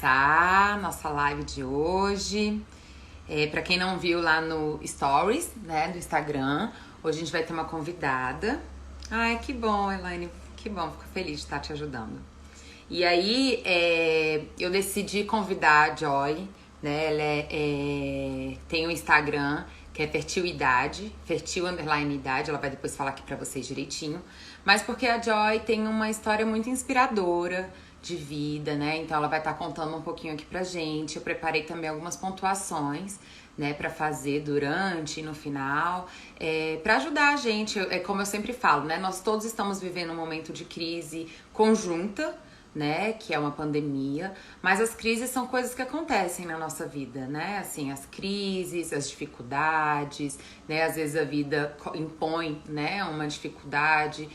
começar nossa live de hoje. Para quem não viu lá no Stories, né, do Instagram, hoje a gente vai ter uma convidada. Ai, que bom, Elaine, que bom, fico feliz de estar te ajudando. E aí, eu decidi convidar a Joy, né, ela tem um Instagram que é Fertilidade, Fertil_idade, ela vai depois falar aqui pra vocês direitinho, mas porque a Joy tem uma história muito inspiradora de vida, né, então ela vai estar contando um pouquinho aqui pra gente. Eu preparei também algumas pontuações, né, para fazer durante e no final, para ajudar a gente. Como eu sempre falo, né, nós todos estamos vivendo um momento de crise conjunta, né, que é uma pandemia, mas as crises são coisas que acontecem na nossa vida, né, assim, as crises, as dificuldades, né, às vezes a vida impõe, né, uma dificuldade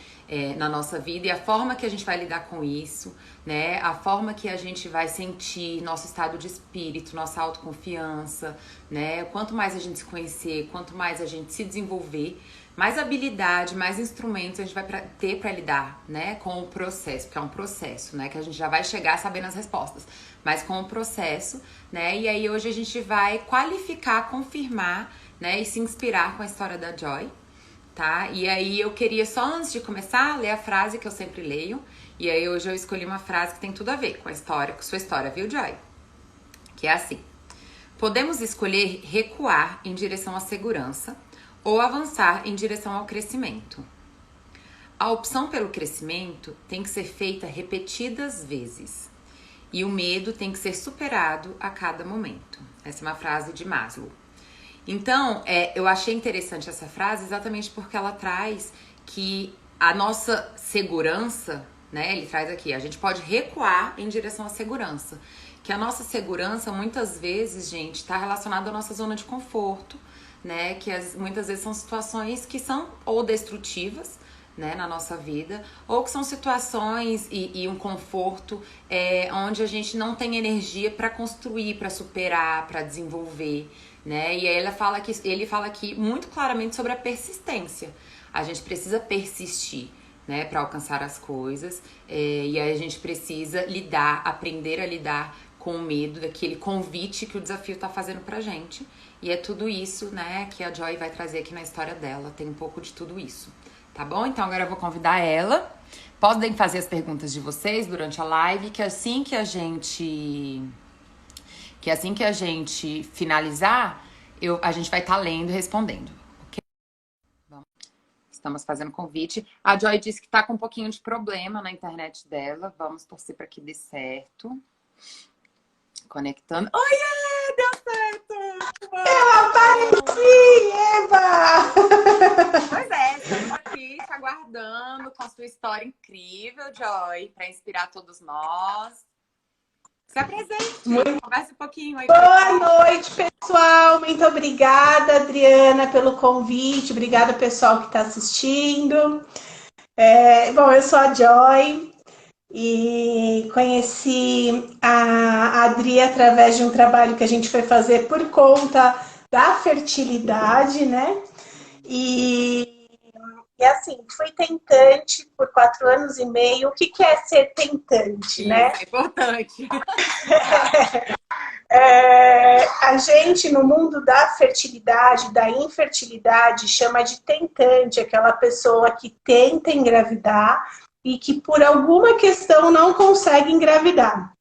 na nossa vida, e a forma que a gente vai lidar com isso, né, a forma que a gente vai sentir nosso estado de espírito, nossa autoconfiança, né, quanto mais a gente se conhecer, quanto mais a gente se desenvolver, mais habilidade, mais instrumentos a gente vai ter para lidar, né, com o processo, porque é um processo, né, que a gente já vai chegar sabendo as respostas, mas com o processo, né, e aí hoje a gente vai qualificar, confirmar, né, e se inspirar com a história da Joy, tá? E aí eu queria só antes de começar ler a frase que eu sempre leio, e aí hoje eu escolhi uma frase que tem tudo a ver com a história, com sua história, viu, Joy? Que é assim: podemos escolher recuar em direção à segurança ou avançar em direção ao crescimento. A opção pelo crescimento tem que ser feita repetidas vezes. E o medo tem que ser superado a cada momento. Essa é uma frase de Maslow. Então, eu achei interessante essa frase exatamente porque ela traz que a nossa segurança, né? Ele traz aqui, a gente pode recuar em direção à segurança. Que a nossa segurança, muitas vezes, gente, está relacionada à nossa zona de conforto, né? Que muitas vezes são situações que são ou destrutivas, né, na nossa vida, ou que são situações e um conforto onde a gente não tem energia para construir, para superar, para desenvolver, né? E aí ele fala aqui muito claramente sobre a persistência. A gente precisa persistir, né, para alcançar as coisas, e aí a gente precisa aprender a lidar com o medo daquele convite que o desafio tá fazendo pra gente. E é tudo isso, né, que a Joy vai trazer aqui na história dela. Tem um pouco de tudo isso. Tá bom? Então agora eu vou convidar ela. Podem fazer as perguntas de vocês durante a live, que assim que a gente finalizar, a gente vai estar lendo e respondendo. Ok? Bom, estamos fazendo convite. A Joy disse que tá com um pouquinho de problema na internet dela. Vamos torcer para que dê certo. Conectando. Oiê! Deu certo! Que Eu apareci, Eva! Pois é, estamos aqui te aguardando com a sua história incrível, Joy, para inspirar todos nós. Se apresente, converse um pouquinho aí. Boa noite, pessoal. Muito obrigada, Adriana, pelo convite. Obrigada, pessoal que está assistindo. Bom, eu sou a Joy e conheci a Adri através de um trabalho que a gente foi fazer por conta da fertilidade, né? E assim, fui tentante por 4 anos e meio. O que é ser tentante, Isso, né? é importante. A gente, no mundo da fertilidade, da infertilidade, chama de tentante aquela pessoa que tenta engravidar e que por alguma questão não consegue engravidar.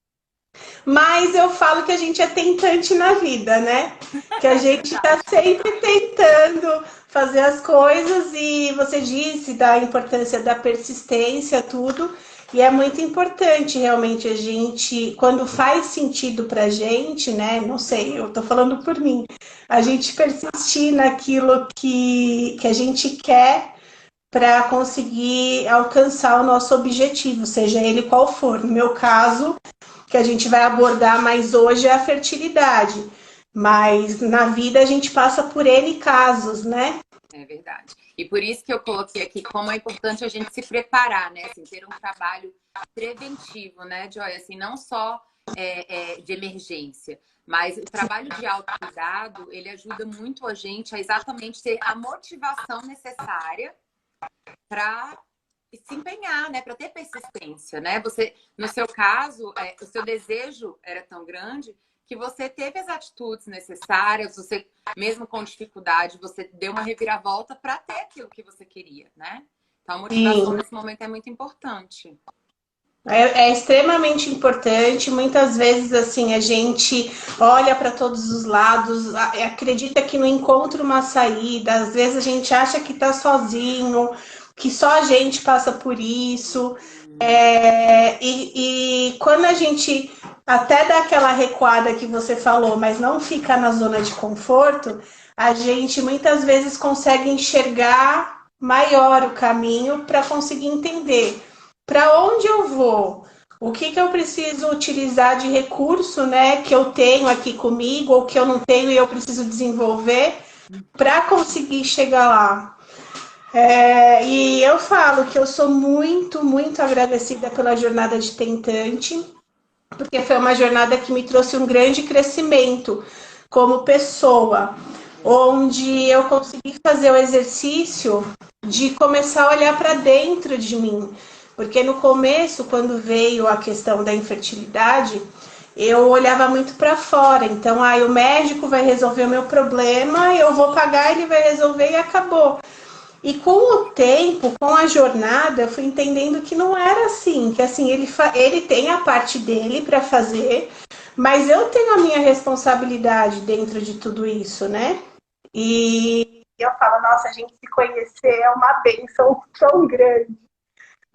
Mas eu falo que a gente é tentante na vida, né? Que a gente está sempre tentando fazer as coisas, e você disse da importância da persistência, tudo. E é muito importante realmente a gente, quando faz sentido pra gente, né? Não sei, eu tô falando por mim, a gente persistir naquilo que a gente quer para conseguir alcançar o nosso objetivo, seja ele qual for. No meu caso, que a gente vai abordar mais hoje é a fertilidade. Mas na vida a gente passa por N casos, né? É verdade. E por isso que eu coloquei aqui como é importante a gente se preparar, né? Assim, ter um trabalho preventivo, né, Joy? Assim, não só de emergência, mas o trabalho de autocuidado, ele ajuda muito a gente a exatamente ter a motivação necessária para se empenhar, né? Para ter persistência, né? Você, no seu caso, o seu desejo era tão grande que você teve as atitudes necessárias, você, mesmo com dificuldade, você deu uma reviravolta para ter aquilo que você queria, né? Então, a motivação Sim. nesse momento é muito importante. É extremamente importante. Muitas vezes, assim, a gente olha para todos os lados, acredita que não encontra uma saída. Às vezes a gente acha que está sozinho, que só a gente passa por isso. E quando a gente até dá aquela recuada que você falou, mas não fica na zona de conforto, a gente muitas vezes consegue enxergar maior o caminho para conseguir entender para onde eu vou, o que que eu preciso utilizar de recurso, né, que eu tenho aqui comigo ou que eu não tenho e eu preciso desenvolver para conseguir chegar lá. E eu falo que eu sou muito, muito agradecida pela jornada de tentante, porque foi uma jornada que me trouxe um grande crescimento como pessoa, onde eu consegui fazer o exercício de começar a olhar para dentro de mim. Porque no começo, quando veio a questão da infertilidade, eu olhava muito para fora. Então, o médico vai resolver o meu problema, eu vou pagar, ele vai resolver e acabou. E com o tempo, com a jornada, eu fui entendendo que não era assim, que assim ele tem a parte dele para fazer, mas eu tenho a minha responsabilidade dentro de tudo isso, né? E eu falo, nossa, a gente se conhecer é uma bênção tão grande.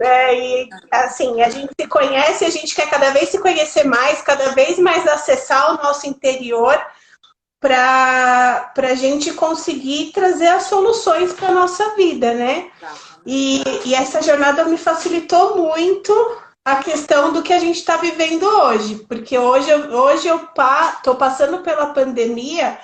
E assim, a gente se conhece, a gente quer cada vez se conhecer mais, cada vez mais acessar o nosso interior para a gente conseguir trazer as soluções para a nossa vida, né? E essa jornada me facilitou muito a questão do que a gente está vivendo hoje, porque hoje eu estou passando pela pandemia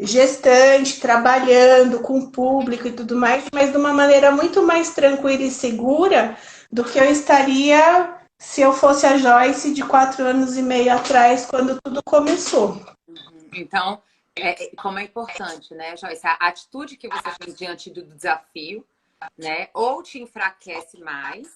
gestante, trabalhando com o público e tudo mais, mas de uma maneira muito mais tranquila e segura do que eu estaria se eu fosse a Joyce de 4 anos e meio atrás, quando tudo começou. Então, como é importante, né, Joyce? A atitude que você tem diante do desafio, né? Ou te enfraquece mais,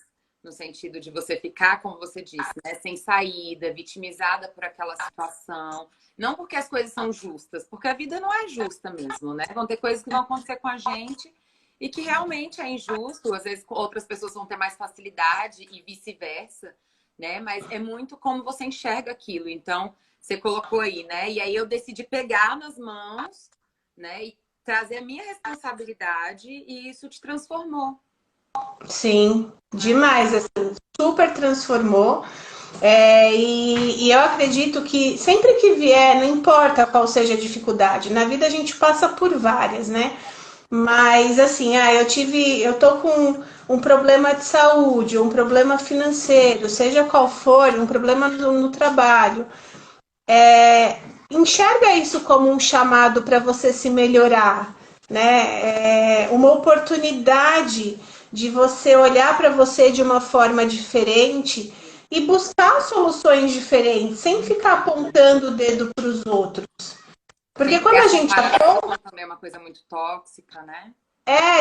no sentido de você ficar, como você disse, né, sem saída, vitimizada por aquela situação. Não porque as coisas são justas, porque a vida não é justa mesmo, né? Vão ter coisas que vão acontecer com a gente e que realmente é injusto. Às vezes outras pessoas vão ter mais facilidade e vice-versa, né? Mas é muito como você enxerga aquilo. Então, você colocou aí, né? E aí eu decidi pegar nas mãos, né? E trazer a minha responsabilidade e isso te transformou. Sim, demais, assim, super transformou. E eu acredito que sempre que vier, não importa qual seja a dificuldade, na vida a gente passa por várias, né? Mas assim, eu tô com um problema de saúde, um problema financeiro, seja qual for, um problema no trabalho. Enxerga isso como um chamado para você se melhorar, né? Uma oportunidade de você olhar para você de uma forma diferente e buscar soluções diferentes, sem ficar apontando o dedo para os outros. Porque Sempre quando a a gente comparação também é uma coisa muito tóxica, né?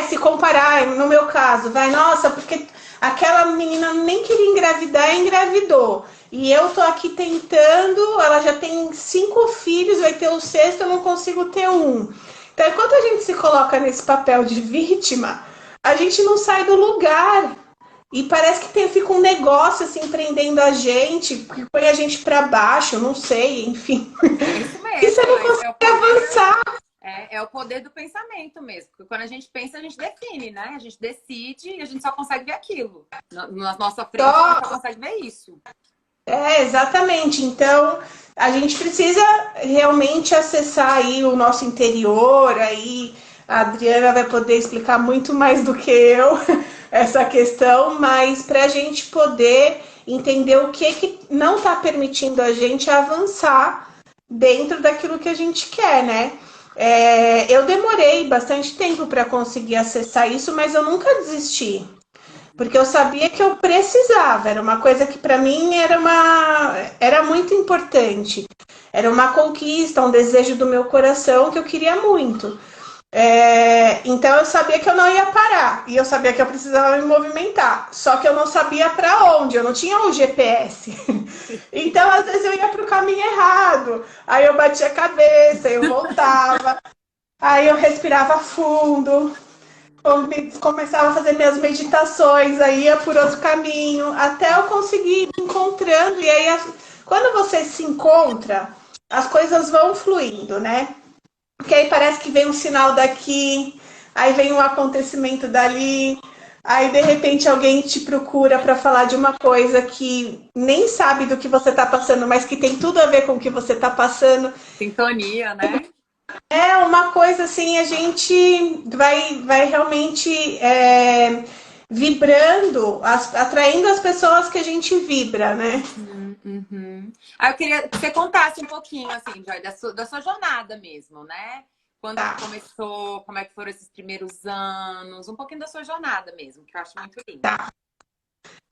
se comparar, no meu caso, vai, nossa, porque aquela menina nem queria engravidar e engravidou. E eu tô aqui tentando, ela já tem 5 filhos, vai ter o sexto, eu não consigo ter um. Então, enquanto a gente se coloca nesse papel de vítima, a gente não sai do lugar. E parece que fica um negócio assim prendendo a gente, que põe a gente para baixo, não sei, enfim. É isso E você mesmo, não é consegue o poder, avançar. é o poder do pensamento mesmo. Porque quando a gente pensa, a gente define, né? A gente decide e a gente só consegue ver aquilo. Na nossa frente, a gente só consegue ver isso. Exatamente. Então, a gente precisa realmente acessar aí o nosso interior. Aí a Adriana vai poder explicar muito mais do que eu essa questão, mas para a gente poder entender o que não está permitindo a gente avançar dentro daquilo que a gente quer, né? Eu demorei bastante tempo para conseguir acessar isso, mas eu nunca desisti. Porque eu sabia que eu precisava, era uma coisa que para mim era muito importante. Era uma conquista, um desejo do meu coração que eu queria muito. Então eu sabia que eu não ia parar e eu sabia que eu precisava me movimentar. Só que eu não sabia para onde, eu não tinha um GPS. Então às vezes eu ia para o caminho errado. Aí eu batia a cabeça, eu voltava. Aí eu respirava fundo, começava a fazer minhas meditações, aí ia por outro caminho, até eu conseguir ir encontrando. E aí quando você se encontra, as coisas vão fluindo, né? Porque aí parece que vem um sinal daqui, aí vem um acontecimento dali, aí de repente alguém te procura para falar de uma coisa que nem sabe do que você está passando, mas que tem tudo a ver com o que você está passando. Sintonia, né? É uma coisa assim, a gente vai realmente vibrando, atraindo as pessoas que a gente vibra, né? Uhum. Ah, eu queria que você contasse um pouquinho, assim, Joy, da sua jornada mesmo, né? Quando que Tá. começou, como é que foram esses primeiros anos, um pouquinho da sua jornada mesmo, que eu acho muito lindo.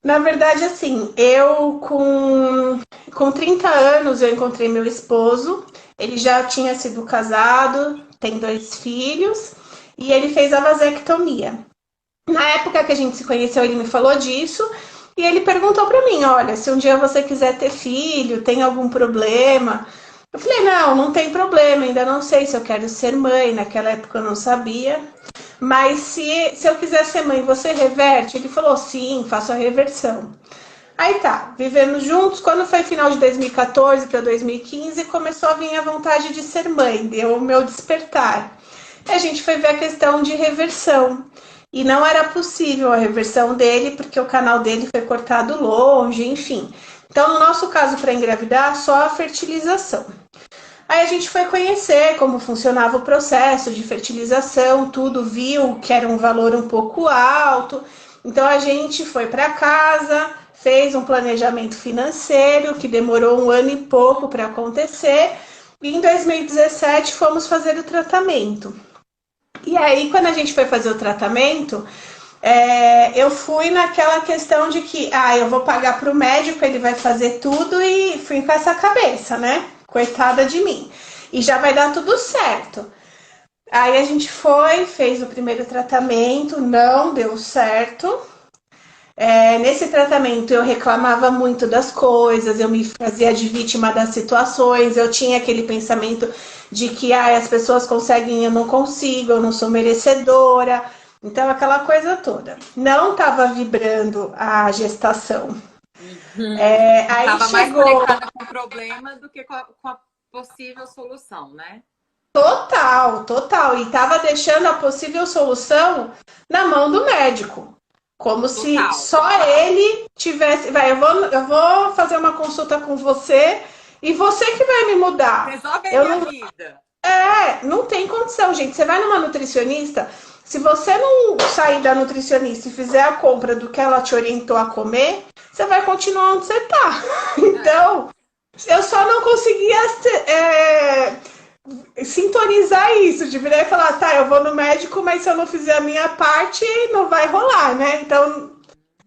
Na verdade, assim, eu com 30 anos eu encontrei meu esposo. Ele já tinha sido casado, tem 2 filhos, e ele fez a vasectomia. Na época que a gente se conheceu, ele me falou disso, e ele perguntou para mim, olha, se um dia você quiser ter filho, tem algum problema? Eu falei, não, não tem problema, ainda não sei se eu quero ser mãe, naquela época eu não sabia. Mas se eu quiser ser mãe, você reverte? Ele falou, sim, faço a reversão. Aí tá, vivemos juntos. Quando foi final de 2014 para 2015, começou a vir a vontade de ser mãe, deu o meu despertar. E a gente foi ver a questão de reversão. E não era possível a reversão dele, porque o canal dele foi cortado longe, enfim. Então, no nosso caso, para engravidar, só a fertilização. Aí a gente foi conhecer como funcionava o processo de fertilização, tudo, viu que era um valor um pouco alto. Então a gente foi para casa, fez um planejamento financeiro que demorou 1 ano e pouco para acontecer. E em 2017 fomos fazer o tratamento. E aí, quando a gente foi fazer o tratamento, eu fui naquela questão de que, eu vou pagar para o médico, ele vai fazer tudo, e fui com essa cabeça, né? Coitada de mim. E já vai dar tudo certo. Aí a gente foi, fez o primeiro tratamento, não deu certo. Nesse tratamento eu reclamava muito das coisas, eu me fazia de vítima das situações, eu tinha aquele pensamento de que as pessoas conseguem, eu não consigo, eu não sou merecedora. Então, aquela coisa toda. Não estava vibrando a gestação. Aí Estava mais chegou. conectada com o problema do que com a possível solução, né? Total, total. E estava deixando a possível solução na mão do médico. Como se Total. só ele tivesse. Eu vou fazer uma consulta com você e você que vai me mudar. Resolve a Eu minha não, vida. não tem condição, gente. Você vai numa nutricionista, se você não sair da nutricionista e fizer a compra do que ela te orientou a comer, você vai continuar onde você tá. Então, eu só não conseguia sintonizar isso, de virar e falar, tá, eu vou no médico, mas se eu não fizer a minha parte, não vai rolar, né? Então,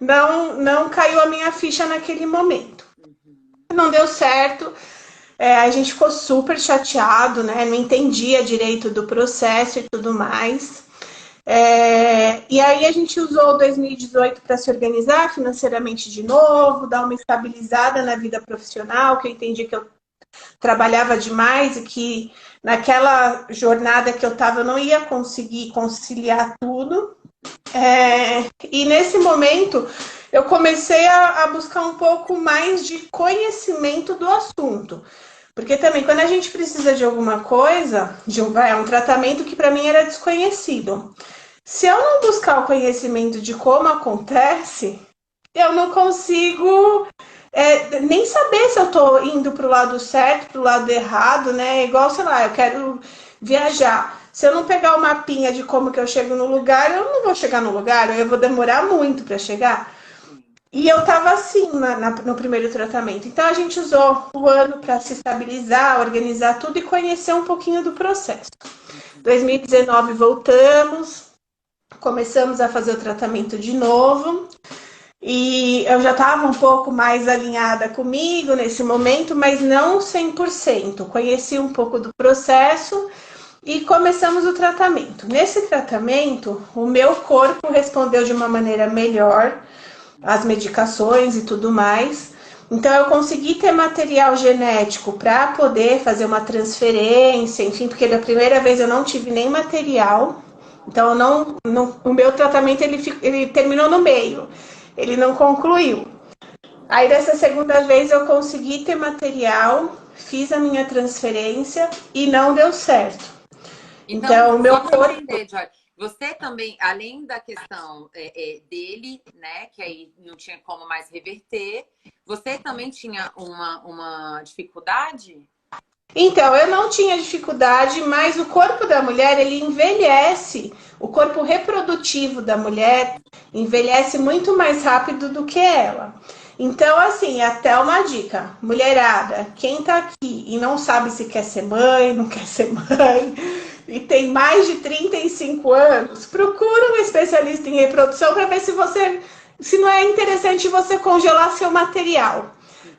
não caiu a minha ficha naquele momento. Não deu certo. A gente ficou super chateado, né? Não entendia direito do processo e tudo mais. E aí a gente usou 2018 para se organizar financeiramente de novo, dar uma estabilizada na vida profissional, que eu entendi que eu trabalhava demais e que naquela jornada que eu estava eu não ia conseguir conciliar tudo. E nesse momento eu comecei a buscar um pouco mais de conhecimento do assunto. Porque também quando a gente precisa de alguma coisa, um tratamento que para mim era desconhecido. Se eu não buscar o conhecimento de como acontece, eu não consigo nem saber se eu estou indo para o lado certo, para o lado errado, né? Igual, sei lá, eu quero viajar. Se eu não pegar o mapinha de como que eu chego no lugar, eu não vou chegar no lugar, eu vou demorar muito para chegar. E eu tava assim no primeiro tratamento. Então a gente usou o ano para se estabilizar, organizar tudo e conhecer um pouquinho do processo. 2019 voltamos, começamos a fazer o tratamento de novo. E eu já estava um pouco mais alinhada comigo nesse momento, mas não 100%. Conheci um pouco do processo e começamos o tratamento. Nesse tratamento, o meu corpo respondeu de uma maneira melhor às medicações e tudo mais. Então, eu consegui ter material genético para poder fazer uma transferência, enfim, porque da primeira vez eu não tive nem material. Então, o meu tratamento ele terminou no meio, ele não concluiu. Aí, dessa segunda vez, eu consegui ter material, fiz a minha transferência e não deu certo. Então, Então, o meu só para corpo... entender, Joy, você também, além da questão dele, né, que aí não tinha como mais reverter, você também tinha uma dificuldade? Então, eu não tinha dificuldade, mas o corpo da mulher, ele envelhece. O corpo reprodutivo da mulher envelhece muito mais rápido do que ela. Então, assim, até uma dica. Mulherada, quem tá aqui e não sabe se quer ser mãe, não quer ser mãe, e tem mais de 35 anos, procura um especialista em reprodução para ver se não é interessante você congelar seu material.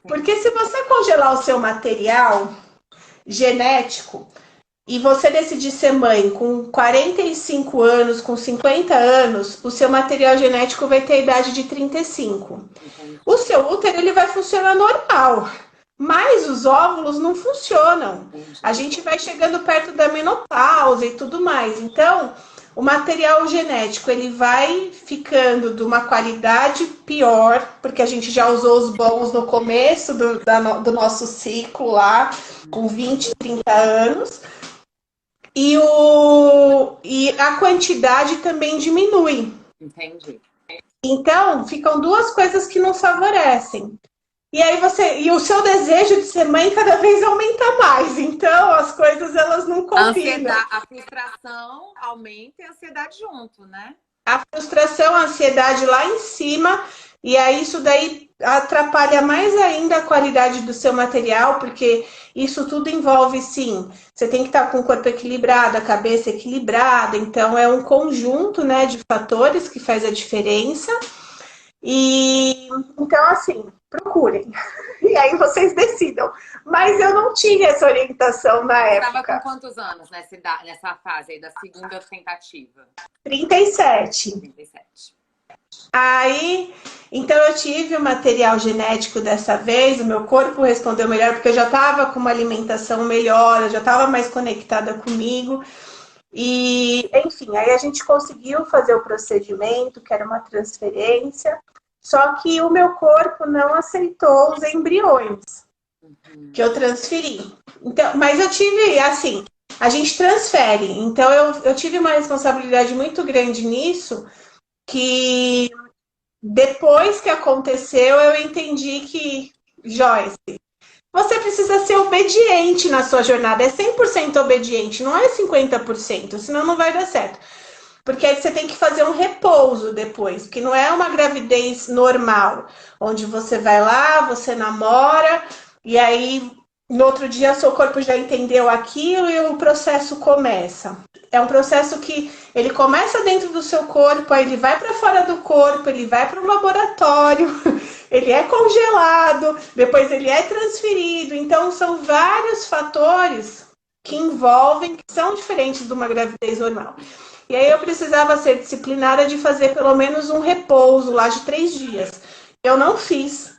Porque se você congelar o seu material genético e você decidir ser mãe com 45 anos, com 50 anos, o seu material genético vai ter a idade de 35. O seu útero ele vai funcionar normal, mas os óvulos não funcionam. A gente vai chegando perto da menopausa e tudo mais. Então, o material genético ele vai ficando de uma qualidade pior, porque a gente já usou os bons no começo do nosso ciclo lá, com 20, 30 anos. E a quantidade também diminui. Entendi. Então, ficam duas coisas que nos favorecem. E aí o seu desejo de ser mãe cada vez aumenta mais. Então, as coisas elas não combinam. A frustração aumenta e a ansiedade junto, né? A frustração, a ansiedade lá em cima, e aí isso daí atrapalha mais ainda a qualidade do seu material, porque isso tudo envolve, sim, você tem que estar com o corpo equilibrado, a cabeça equilibrada, então é um conjunto, né, de fatores que faz a diferença. E então, assim, procurem. E aí vocês decidam. Mas eu não tinha essa orientação na época. Você estava com quantos anos nessa fase aí da segunda tentativa? 37. 37. Aí, então eu tive o material genético dessa vez, o meu corpo respondeu melhor, porque eu já estava com uma alimentação melhor, eu já estava mais conectada comigo. E, enfim, aí a gente conseguiu fazer o procedimento, que era uma transferência, só que o meu corpo não aceitou os embriões que eu transferi. Então, mas eu tive, assim, a gente transfere, então eu tive uma responsabilidade muito grande nisso, que depois que aconteceu, eu entendi que, Joyce, você precisa ser obediente na sua jornada. É 100% obediente, não é 50%, senão não vai dar certo. Porque aí você tem que fazer um repouso depois, porque não é uma gravidez normal, onde você vai lá, você namora, e aí no outro dia seu corpo já entendeu aquilo e o processo começa. É um processo que ele começa dentro do seu corpo, aí ele vai para fora do corpo, ele vai para o laboratório, ele é congelado, depois ele é transferido. Então, são vários fatores que envolvem, que são diferentes de uma gravidez normal. E aí eu precisava ser disciplinada de fazer pelo menos um repouso lá de 3 dias. Eu não fiz.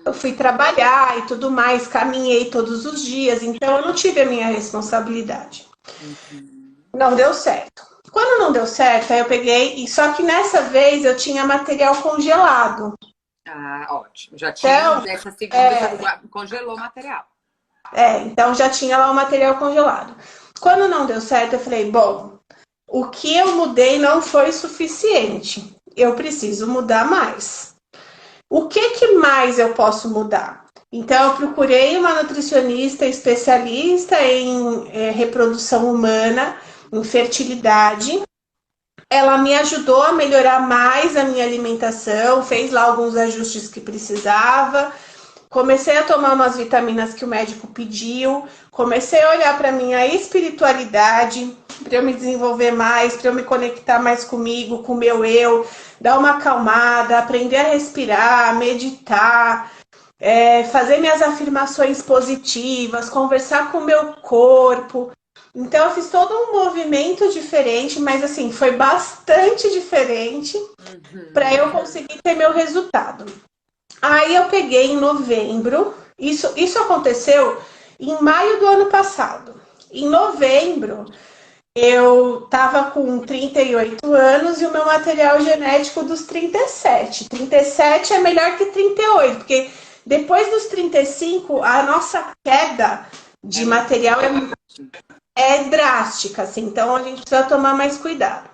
Eu fui trabalhar e tudo mais, caminhei todos os dias, então eu não tive a minha responsabilidade. Não deu certo. Quando não deu certo, aí eu peguei, só que nessa vez eu tinha material congelado. Ah, ótimo. Já tinha, então, nessa segunda, já congelou o material. Então já tinha lá o material congelado. Quando não deu certo, eu falei, bom, o que eu mudei não foi suficiente. Eu preciso mudar mais. O que mais eu posso mudar? Então, eu procurei uma nutricionista especialista em reprodução humana, em fertilidade. Ela me ajudou a melhorar mais a minha alimentação, fez lá alguns ajustes que precisava. Comecei a tomar umas vitaminas que o médico pediu. Comecei a olhar para minha espiritualidade, para eu me desenvolver mais, para eu me conectar mais comigo, com o meu eu, dar uma acalmada, aprender a respirar, meditar, fazer minhas afirmações positivas, conversar com o meu corpo. Então eu fiz todo um movimento diferente, mas assim, foi bastante diferente para eu conseguir ter meu resultado. Aí eu peguei em novembro, isso aconteceu em maio do ano passado. Em novembro, eu estava com 38 anos e o meu material genético dos 37. 37 é melhor que 38, porque depois dos 35, a nossa queda de material é drástica, assim, então a gente precisa tomar mais cuidado.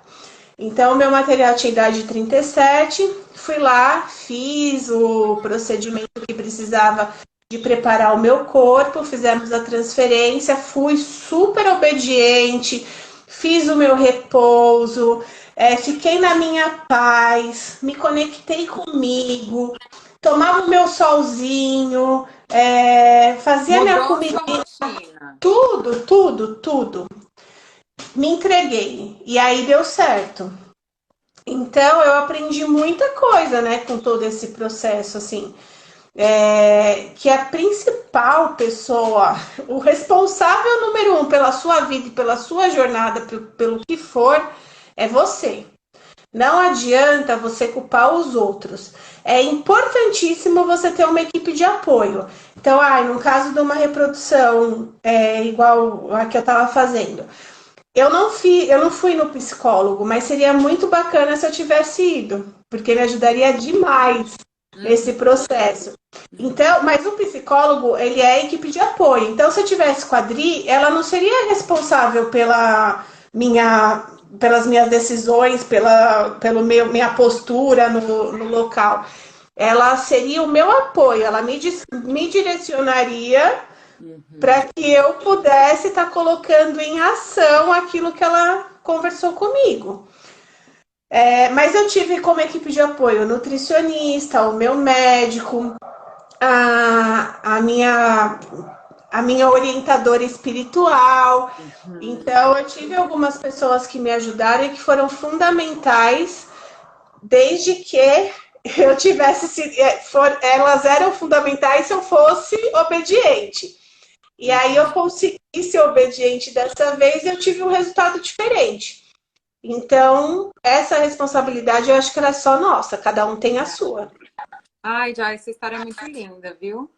Então, meu material tinha idade de 37, fui lá, fiz o procedimento que precisava de preparar o meu corpo, fizemos a transferência, fui super obediente, fiz o meu repouso, fiquei na minha paz, me conectei comigo, tomava o meu solzinho, fazia minha Mudou comida, sua rotina. tudo, tudo, tudo. Me entreguei e aí deu certo. Então eu aprendi muita coisa, né, com todo esse processo, assim, que a principal pessoa, o responsável número um pela sua vida e pela sua jornada, pelo que for, é você. Não adianta você culpar os outros. É importantíssimo você ter uma equipe de apoio. Então, no caso de uma reprodução igual a que eu estava fazendo, eu não fui no psicólogo, mas seria muito bacana se eu tivesse ido, porque ele ajudaria demais nesse processo. Então, mas o psicólogo, ele é equipe de apoio. Então, se eu tivesse com a Adri, ela não seria responsável pelas minhas decisões, minha postura no local. Ela seria o meu apoio, ela me direcionaria para que eu pudesse estar colocando em ação aquilo que ela conversou comigo. Mas eu tive como equipe de apoio o nutricionista, o meu médico, a minha orientadora espiritual. Então, eu tive algumas pessoas que me ajudaram e que foram fundamentais, desde que eu tivesse. Elas eram fundamentais se eu fosse obediente. E aí eu consegui ser obediente dessa vez e eu tive um resultado diferente. Então, essa responsabilidade eu acho que era só nossa, cada um tem a sua. Ai, Jai, essa história é muito linda, viu?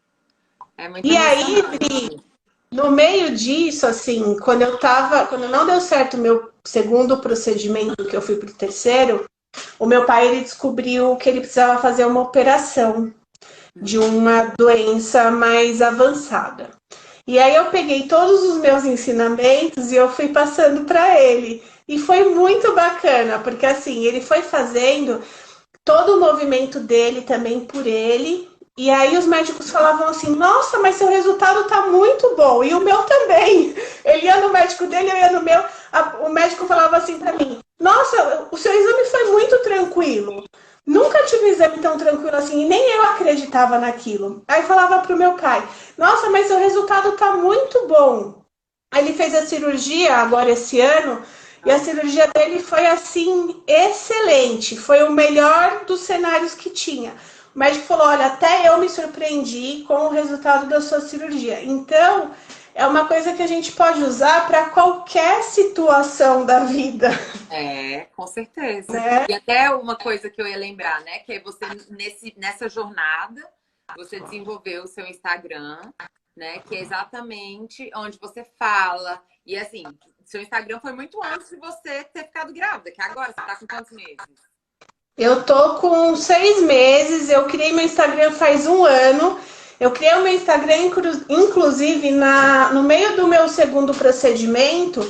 É muito E aí, Dri, emocionante. no meio disso, assim, quando não deu certo o meu segundo procedimento, que eu fui pro terceiro, o meu pai, ele descobriu que ele precisava fazer uma operação de uma doença mais avançada. E aí eu peguei todos os meus ensinamentos e eu fui passando para ele. E foi muito bacana, porque assim, ele foi fazendo todo o movimento dele também por ele. E aí os médicos falavam assim, nossa, mas seu resultado tá muito bom. E o meu também. Ele ia no médico dele, eu ia no meu. O médico falava assim para mim, nossa, o seu exame foi muito tranquilo. Nunca tive um exame tão tranquilo assim, e nem eu acreditava naquilo. Aí falava pro meu pai, nossa, mas seu resultado tá muito bom. Aí ele fez a cirurgia agora esse ano, e a cirurgia dele foi assim, excelente. Foi o melhor dos cenários que tinha. O médico falou, olha, até eu me surpreendi com o resultado da sua cirurgia. Então, é uma coisa que a gente pode usar para qualquer situação da vida. Com certeza. Né? E até uma coisa que eu ia lembrar, né? Que é você, nessa jornada, você desenvolveu o seu Instagram, né? Que é exatamente onde você fala. E assim, seu Instagram foi muito antes de você ter ficado grávida, que agora você tá com quantos meses? Eu tô com 6 meses, eu criei meu Instagram faz um ano. Eu criei o meu Instagram, inclusive, no meio do meu segundo procedimento,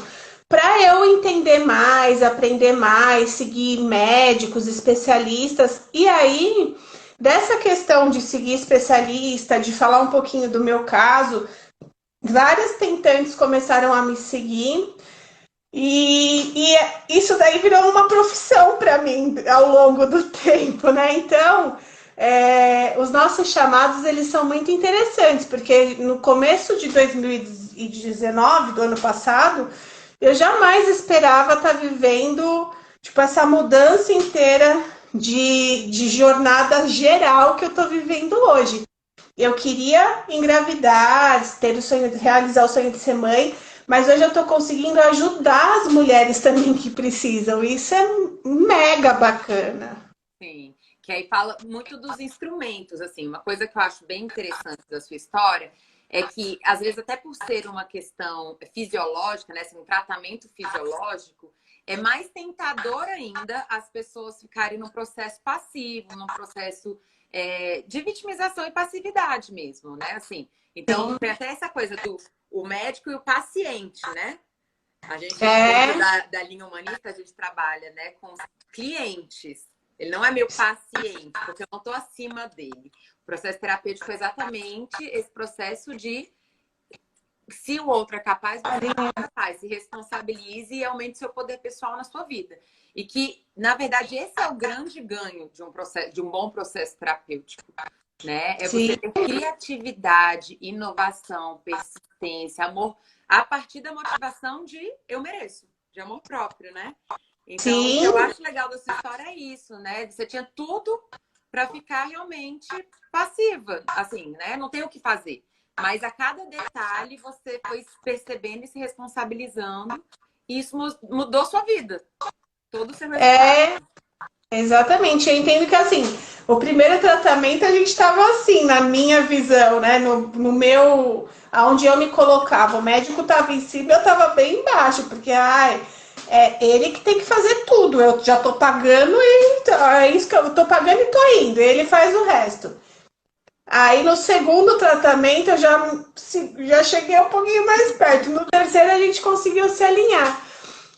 para eu entender mais, aprender mais, seguir médicos, especialistas. E aí, dessa questão de seguir especialista, de falar um pouquinho do meu caso, várias tentantes começaram a me seguir. E isso daí virou uma profissão para mim ao longo do tempo, né? Então, os nossos chamados, eles são muito interessantes, porque no começo de 2019, do ano passado, eu jamais esperava estar vivendo, tipo, essa mudança inteira de jornada geral que eu estou vivendo hoje. Eu queria engravidar, ter o sonho de realizar o sonho de ser mãe, mas hoje eu estou conseguindo ajudar as mulheres também que precisam. Isso é mega bacana. Sim, que aí fala muito dos instrumentos, assim, uma coisa que eu acho bem interessante da sua história é que, às vezes, até por ser uma questão fisiológica, né, assim, um tratamento fisiológico, é mais tentador ainda as pessoas ficarem num processo passivo, num processo de vitimização e passividade mesmo, né, assim. Então, Sim. tem até essa coisa do o médico e o paciente, né? A gente, dentro É, da linha humanista, a gente trabalha, né, com os clientes. Ele não é meu paciente, porque eu não estou acima dele. O processo terapêutico é exatamente esse processo de se o outro é capaz, você é capaz, se responsabilize e aumente seu poder pessoal na sua vida. E que, na verdade, esse é o grande ganho de um processo, de um bom processo terapêutico, né? É você sim, ter criatividade, inovação, persistência, amor, a partir da motivação de eu mereço, de amor próprio, né? Então, o que eu sim. acho legal da sua história é isso, né? Você tinha tudo para ficar realmente passiva, assim, né? Não tem o que fazer. Mas a cada detalhe você foi percebendo e se responsabilizando, e isso mudou sua vida, todo o seu resultado. É, exatamente. Eu entendo que assim, o primeiro tratamento a gente estava assim, na minha visão, né? No meu, aonde eu me colocava, o médico estava em cima, eu estava bem embaixo, porque ai, é ele que tem que fazer tudo. Eu já tô pagando e é isso que eu tô pagando e tô indo. Ele faz o resto. Aí no segundo tratamento eu já cheguei um pouquinho mais perto. No terceiro a gente conseguiu se alinhar.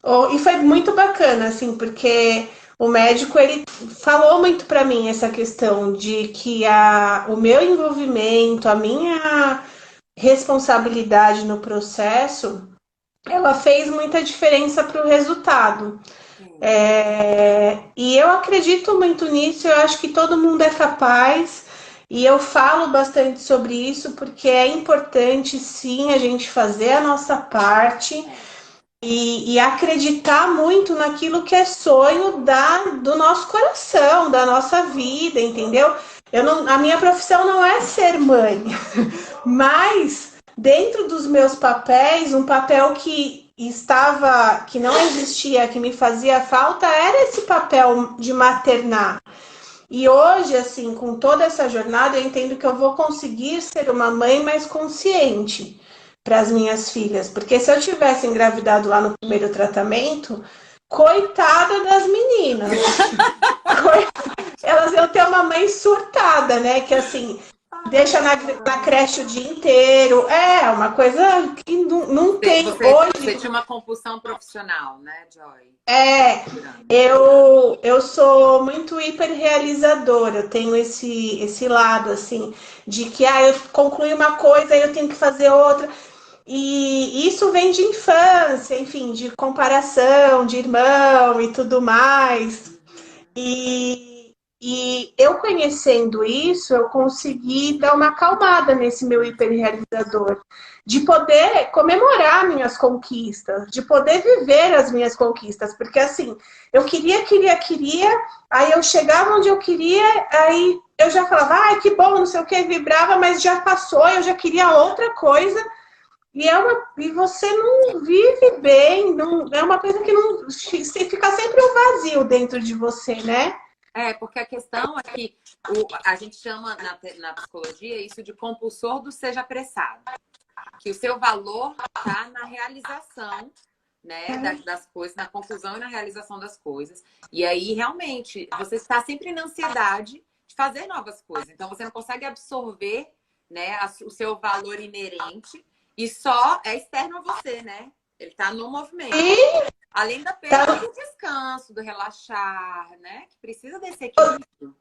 Oh, e foi muito bacana, assim, porque o médico ele falou muito para mim essa questão de que o meu envolvimento, a minha responsabilidade no processo, ela fez muita diferença para o resultado. Sim. E eu acredito muito nisso, eu acho que todo mundo é capaz, e eu falo bastante sobre isso porque é importante sim a gente fazer a nossa parte É. e acreditar muito naquilo que é sonho do nosso coração, da nossa vida, entendeu? A minha profissão não é ser mãe, mas dentro dos meus papéis, um papel que não existia, que me fazia falta, era esse papel de maternar. E hoje, assim, com toda essa jornada, eu entendo que eu vou conseguir ser uma mãe mais consciente para as minhas filhas, porque se eu tivesse engravidado lá no primeiro tratamento, coitada das meninas, elas iam ter uma mãe surtada, né? Que assim, deixa na creche o dia inteiro. É uma coisa que não tem Você hoje. tinha uma compulsão profissional, né, Joy? É, Grande. eu sou muito hiperrealizadora, eu tenho esse lado, assim, de que eu concluí uma coisa e eu tenho que fazer outra. E isso vem de infância, enfim, de comparação, de irmão e tudo mais. Uhum. E eu conhecendo isso, eu consegui dar uma acalmada nesse meu hiperrealizador, de poder comemorar minhas conquistas, de poder viver as minhas conquistas, porque assim, eu queria, aí eu chegava onde eu queria, aí eu já falava, ai, que bom, não sei o que, vibrava, mas já passou, eu já queria outra coisa, e você não vive bem, não, é uma coisa que não fica sempre um vazio dentro de você, né? Porque a questão é que a gente chama na psicologia isso de compulsor do seja apressado. Que o seu valor está na realização, né, das coisas, na conclusão e na realização das coisas. E aí, realmente, você está sempre na ansiedade de fazer novas coisas. Então, você não consegue absorver, né, o seu valor inerente e só é externo a você, né? Ele está no movimento. E Além da perda tá, do descanso, do relaxar, né? Que precisa desse equilíbrio.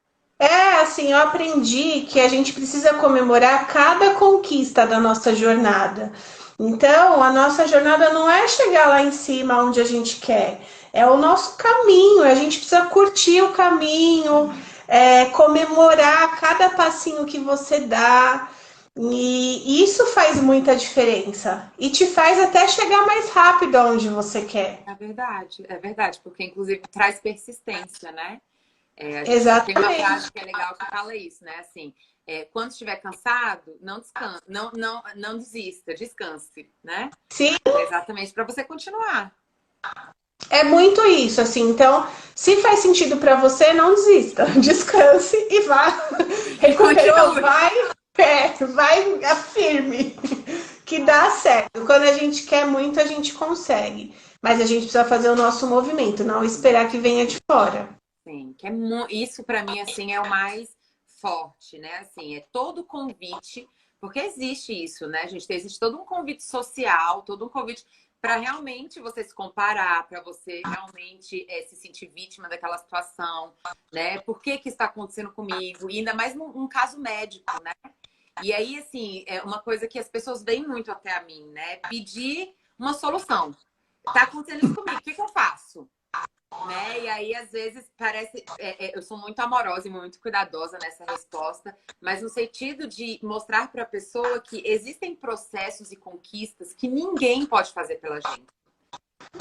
assim, eu aprendi que a gente precisa comemorar cada conquista da nossa jornada. Então, a nossa jornada não é chegar lá em cima onde a gente quer, é o nosso caminho. A gente precisa curtir o caminho, comemorar cada passinho que você dá. E isso faz muita diferença. E te faz até chegar mais rápido aonde você quer. É verdade, porque inclusive traz persistência, né? A gente tem uma frase Exatamente. que é legal que fala isso, né? Assim, quando estiver cansado, não descanse, não desista, descanse, né? Sim. Exatamente, para você continuar. É muito isso, assim. Então, se faz sentido para você, não desista. Descanse e vá. E Recuperou, continue. vai firme. Que dá certo. Quando a gente quer muito, a gente consegue. Mas a gente precisa fazer o nosso movimento, não esperar que venha de fora. Sim, que isso para mim assim é o mais forte, né? Assim, é todo convite, porque existe isso, né, gente? Existe todo um convite social, todo um convite para realmente você se comparar, para você realmente se sentir vítima daquela situação, né? Por que que está acontecendo comigo? E ainda mais num caso médico, né? E aí, assim, é uma coisa que as pessoas vêm muito até a mim, né? Pedir uma solução. Tá acontecendo isso comigo, o que que eu faço? Né? E aí, às vezes, parece. Eu sou muito amorosa e muito cuidadosa nessa resposta, mas no sentido de mostrar para a pessoa que existem processos e conquistas que ninguém pode fazer pela gente.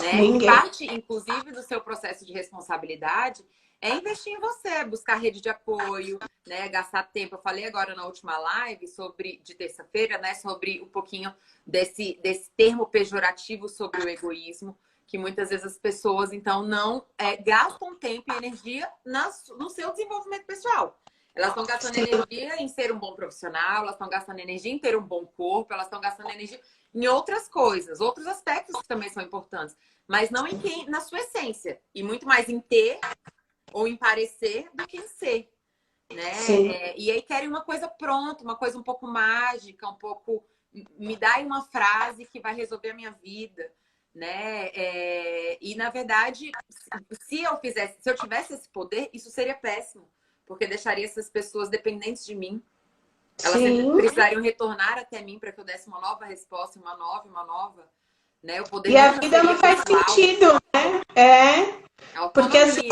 Né? Que Ninguém. parte, inclusive, do seu processo de responsabilidade é investir em você, buscar rede de apoio, né? Gastar tempo. Eu falei agora na última live de terça-feira, né? Sobre um pouquinho desse termo pejorativo sobre o egoísmo, que muitas vezes as pessoas, então, não gastam tempo e energia no seu desenvolvimento pessoal. Elas estão gastando energia em ser um bom profissional, elas estão gastando energia em ter um bom corpo, elas estão gastando energia em outras coisas, outros aspectos que também são importantes, mas não na sua essência, e muito mais em ter ou em parecer do que em ser, né? E aí querem uma coisa pronta, uma coisa um pouco mágica, um pouco me dá aí uma frase que vai resolver a minha vida, né? E na verdade, se eu tivesse esse poder, isso seria péssimo, porque deixaria essas pessoas dependentes de mim. Elas sempre precisariam retornar até mim para que eu desse uma nova resposta, uma nova, né? O poder E a nunca vida seria não faz pessoal. sentido, né? Porque assim,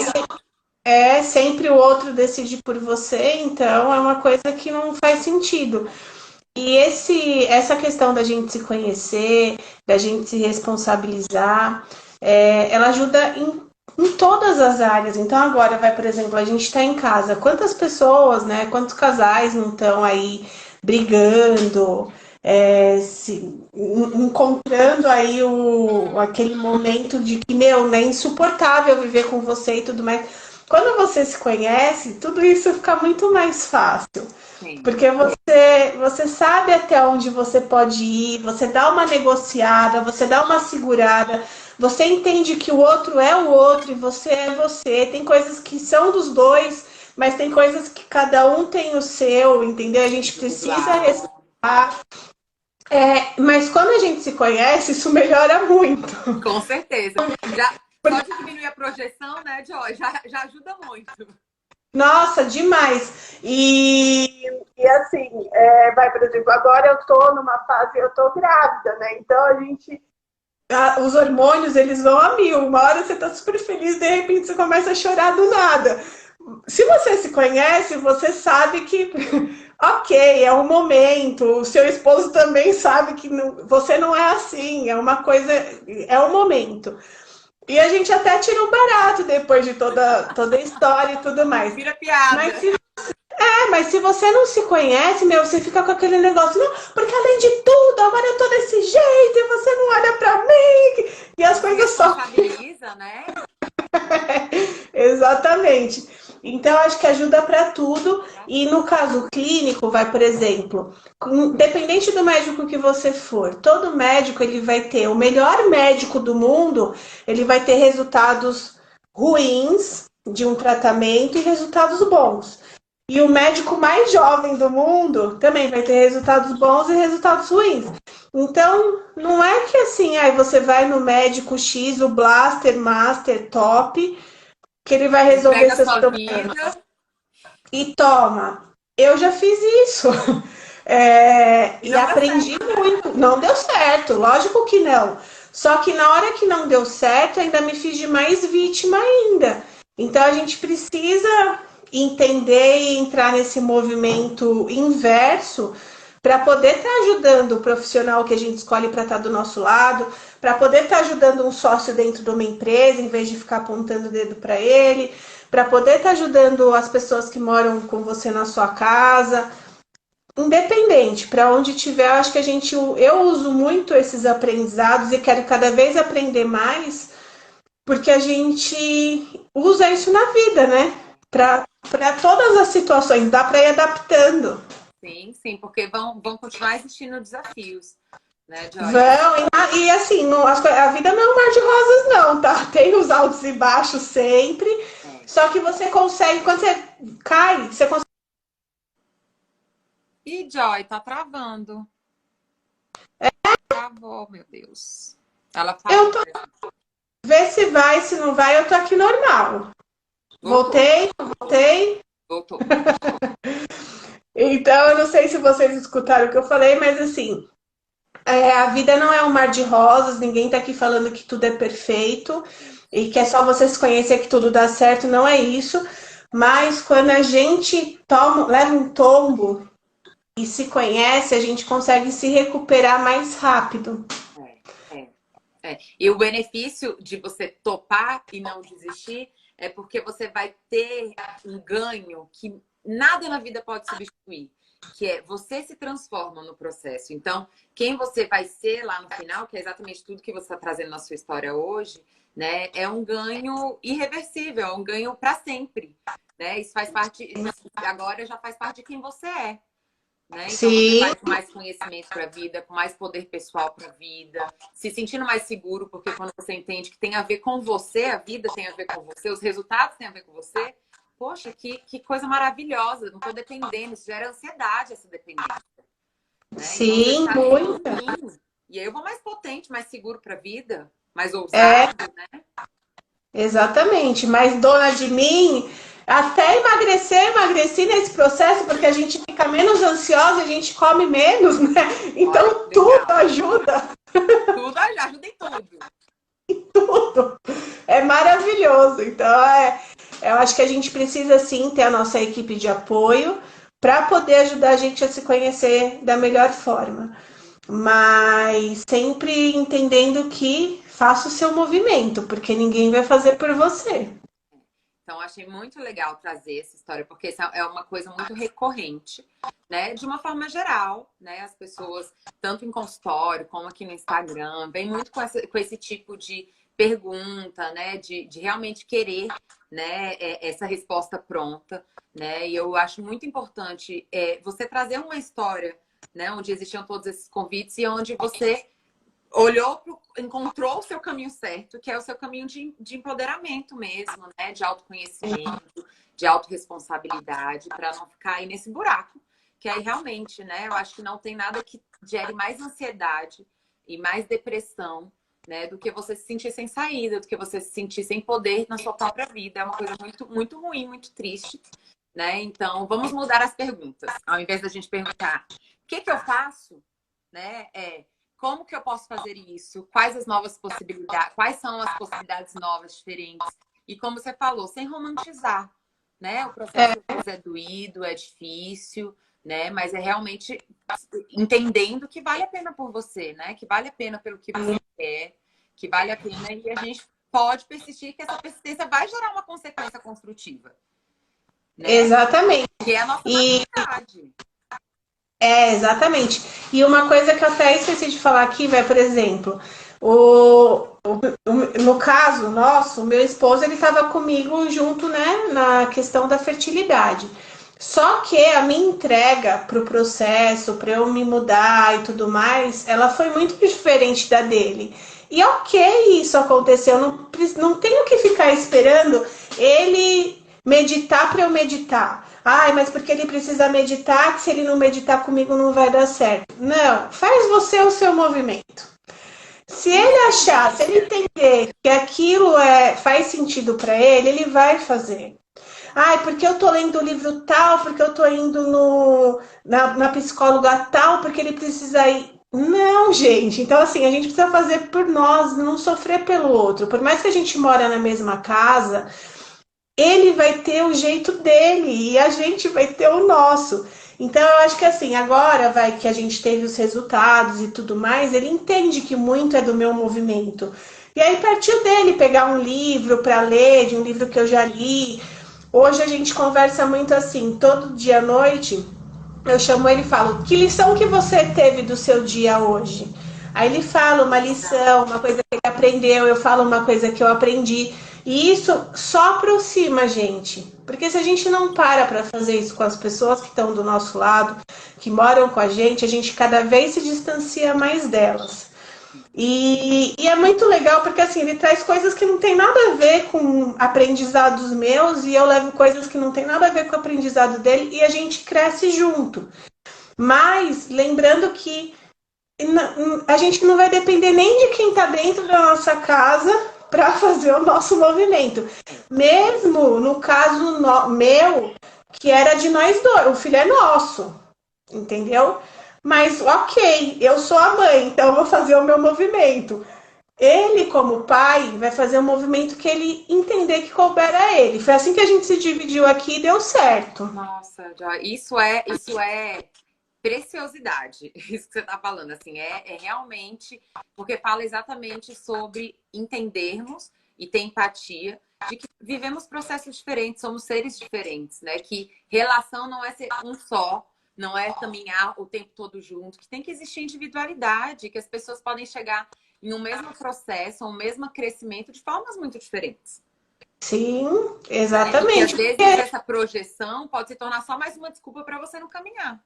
sempre o outro decide por você, então é uma coisa que não faz sentido. E essa questão da gente se conhecer, da gente se responsabilizar, ela ajuda em todas as áreas. Então agora por exemplo, a gente está em casa. Quantas pessoas, né? Quantos casais não estão aí brigando, encontrando aí aquele momento de que, meu, né, é insuportável viver com você e tudo mais. Quando você se conhece, tudo isso fica muito mais fácil. Sim. Porque você sabe até onde você pode ir, você dá uma negociada, você dá uma segurada, você entende que o outro é o outro e você é você. Tem coisas que são dos dois, mas tem coisas que cada um tem o seu, entendeu? A gente precisa respeitar. Mas quando a gente se conhece, isso melhora muito. Com certeza. Só de diminuir a projeção, né, Joy? Já ajuda muito. Nossa, demais. E assim, por exemplo, agora eu tô numa fase, eu tô grávida, né? Então os hormônios, eles vão a mil. Uma hora você tá super feliz, de repente você começa a chorar do nada. Se você se conhece, você sabe que, ok, é um momento. O seu esposo também sabe que você não é assim, é uma coisa, é um momento. E a gente até tira um barato depois de toda a história e tudo mais. Vira piada. Mas se você não se conhece, meu, você fica com aquele negócio, não, porque além de tudo, agora eu tô desse jeito e você não olha pra mim. E as coisas só. Responsabiliza, né? Exatamente. Então, acho que ajuda para tudo. E no caso clínico, por exemplo, independente do médico que você for, todo médico ele vai ter, o melhor médico do mundo, ele vai ter resultados ruins de um tratamento e resultados bons. E o médico mais jovem do mundo também vai ter resultados bons e resultados ruins. Então, não é que assim, aí você vai no médico X, o Blaster, Master, Top, que ele vai resolver seus problemas. E toma. Eu já fiz isso. E aprendi muito. Não deu certo, lógico que não. Só que na hora que não deu certo, ainda me fiz de mais vítima ainda. Então a gente precisa entender e entrar nesse movimento inverso para poder estar ajudando o profissional que a gente escolhe para estar do nosso lado, para poder estar ajudando um sócio dentro de uma empresa, em vez de ficar apontando o dedo para ele, para poder estar ajudando as pessoas que moram com você na sua casa. independente, para onde tiver, eu acho que eu uso muito esses aprendizados e quero cada vez aprender mais, porque a gente usa isso na vida, né? Para todas as situações, dá para ir adaptando. Sim, sim, porque vão continuar existindo desafios, né, Joy? Vão, e assim, a vida não é um mar de rosas, não, tá? Tem os altos e baixos sempre, É. só que você consegue, quando você cai, você consegue. Ih, Joy, tá travando. Travou, meu Deus. Ela Eu falou. tô, ver se vai, se não vai, eu tô aqui normal. Voltou, Voltei. voltou. Então, eu não sei se vocês escutaram o que eu falei, mas assim, a vida não é um mar de rosas, ninguém tá aqui falando que tudo é perfeito e que é só você se conhecer que tudo dá certo, não é isso. Mas quando a gente leva um tombo e se conhece, a gente consegue se recuperar mais rápido. E o benefício de você topar e não desistir é porque você vai ter um ganho que nada na vida pode substituir, que é você se transforma no processo. Então, quem você vai ser lá no final, que é exatamente tudo que você está trazendo na sua história hoje, né, é um ganho irreversível, é um ganho para sempre, né? Isso faz parte, agora já faz parte de quem você é. Né? Então você Sim, vai com mais conhecimento para a vida, com mais poder pessoal para a vida, se sentindo mais seguro, porque quando você entende que tem a ver com você, a vida tem a ver com você, os resultados têm a ver com você, poxa, que coisa maravilhosa, não estou dependendo, isso gera ansiedade, essa dependência. Né? Então você sim, está dentro de muita. mim, e aí eu vou mais potente, mais seguro para a vida, mais É, ousado, né? exatamente. Mas dona de mim, até emagreci nesse processo, porque a gente fica menos ansiosa, a gente come menos, né? Olha que Então tudo legal. ajuda, Tudo ajuda em tudo. tudo. É maravilhoso. Então, eu acho que a gente precisa sim ter a nossa equipe de apoio para poder ajudar a gente a se conhecer da melhor forma. Mas sempre entendendo que faça o seu movimento, porque ninguém vai fazer por você. Então, achei muito legal trazer essa história, porque essa é uma coisa muito recorrente, né? De uma forma geral, né? As pessoas, tanto em consultório como aqui no Instagram, vem muito com esse tipo de pergunta, né? De realmente querer, né? Essa resposta pronta, né? E eu acho muito importante você trazer uma história, né? Onde existiam todos esses convites e onde você encontrou o seu caminho certo, que é o seu caminho de empoderamento mesmo, né? De autoconhecimento, de autorresponsabilidade, para não ficar aí nesse buraco. Que aí realmente, né? Eu acho que não tem nada que gere mais ansiedade e mais depressão, né? Do que você se sentir sem saída, do que você se sentir sem poder na sua própria vida. É uma coisa muito, muito ruim, muito triste, né? Então, vamos mudar as perguntas. Ao invés da gente perguntar o que eu faço, né? Como que eu posso fazer isso? Quais as novas possibilidades? Quais são as possibilidades novas, diferentes? E como você falou, sem romantizar, né? O processo é doído, é difícil, né? Mas é realmente entendendo que vale a pena por você, né? Que vale a pena pelo que você quer, que vale a pena e a gente pode persistir, que essa persistência vai gerar uma consequência construtiva, né? Exatamente. Que é a nossa maturidade. Exatamente. E uma coisa que eu até esqueci de falar aqui, por exemplo, no caso nosso, o meu esposo ele estava comigo junto, né, na questão da fertilidade. Só que a minha entrega para o processo, para eu me mudar e tudo mais, ela foi muito diferente da dele. E ok, isso aconteceu, não tenho que ficar esperando ele meditar para eu meditar. Ai, mas porque ele precisa meditar, que se ele não meditar comigo não vai dar certo. Não, faz você o seu movimento. Se ele achar, se ele entender que aquilo faz sentido para ele vai fazer. Ai, porque eu tô lendo o livro tal, porque eu tô indo na psicóloga tal, porque ele precisa ir. Não, gente. Então, assim, a gente precisa fazer por nós, não sofrer pelo outro. Por mais que a gente mora na mesma casa, ele vai ter o jeito dele e a gente vai ter o nosso. Então, eu acho que assim, agora vai que a gente teve os resultados e tudo mais, ele entende que muito é do meu movimento. E aí partiu dele pegar um livro para ler, de um livro que eu já li. Hoje a gente conversa muito assim, todo dia à noite. Eu chamo ele e falo, que lição que você teve do seu dia hoje? Aí ele fala uma lição, uma coisa que ele aprendeu, eu falo uma coisa que eu aprendi. E isso só aproxima a gente. Porque se a gente não para fazer isso com as pessoas que estão do nosso lado, que moram com a gente cada vez se distancia mais delas. E é muito legal porque assim, ele traz coisas que não tem nada a ver com aprendizados meus e eu levo coisas que não tem nada a ver com o aprendizado dele e a gente cresce junto. Mas lembrando que a gente não vai depender nem de quem está dentro da nossa casa para fazer o nosso movimento. Mesmo no caso meu, que era de nós dois, o filho é nosso, entendeu? Mas ok, eu sou a mãe, então eu vou fazer o meu movimento. Ele, como pai, vai fazer um movimento que ele entender que couber a ele. Foi assim que a gente se dividiu aqui e deu certo. Nossa, isso é preciosidade, isso que você está falando, assim, é realmente, porque fala exatamente sobre entendermos e ter empatia, de que vivemos processos diferentes, somos seres diferentes, né? Que relação não é ser um só, não é caminhar o tempo todo junto, que tem que existir individualidade, que as pessoas podem chegar em um mesmo processo, um mesmo crescimento de formas muito diferentes. Sim, Né? E que às exatamente. vezes essa projeção pode se tornar só mais uma desculpa para você não caminhar.